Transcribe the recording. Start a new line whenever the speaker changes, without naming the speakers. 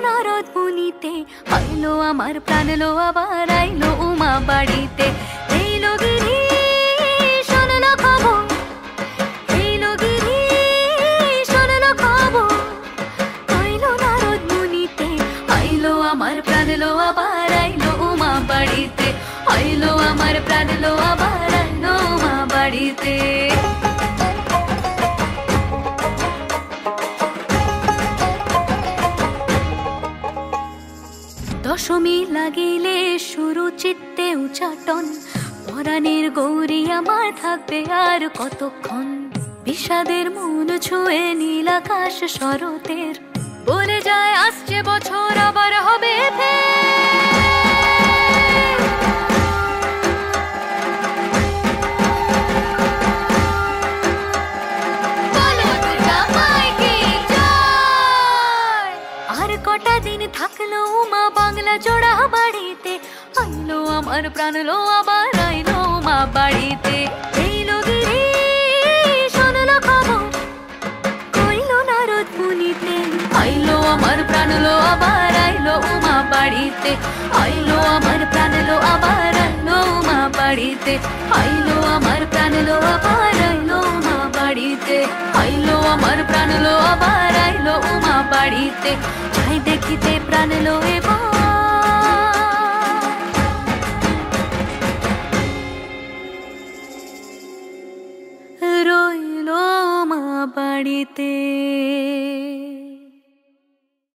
নারদ মুনিতে আইলো আমার প্রাণ লো আবার আইলো উমা বাড়িতে। এইলো গিরি শুনলো খবর, এইলো গিরি শুনলো খবর, কইলো নারদ মুনিতে আইলো আমার প্রাণ লো আবার আইলো উমা বাড়িতে, আইলো আমার প্রাণ লো আবার আইলো উমা বাড়িতে। দশমী লাগিলে শুরু চিত্তে উচাটন, পরাণের গৌরী আমার থাকবে আর কতক্ষণ। বিষাদের মন ছুঁয়ে নীল আকাশ শরতের, বলে যায় আসছে বছর আবার হবে আর কটা দিন থাকলো উমা বাংলা জোড়া বাড়িতে, আইলো আমার প্রাণ লো আবার আইলো উমা বাড়িতে। এইলো গিরি শুনলো খবর, কইলো নারদ মুনিতে আইলো আমার প্রাণ লো আবার আইলো উমা বাড়িতে, আইলো আমার প্রাণ লো আবার আইলো উমা বাড়িতে, আইলো আমার প্রাণ লো আবার আইলো উমা বাড়িতে, আইলো আমার প্রাণ লো আবার আইলো উমা বাড়িতে। যাই দেখিতে প্রাণ লো এবার রইলো মা বাড়িতে।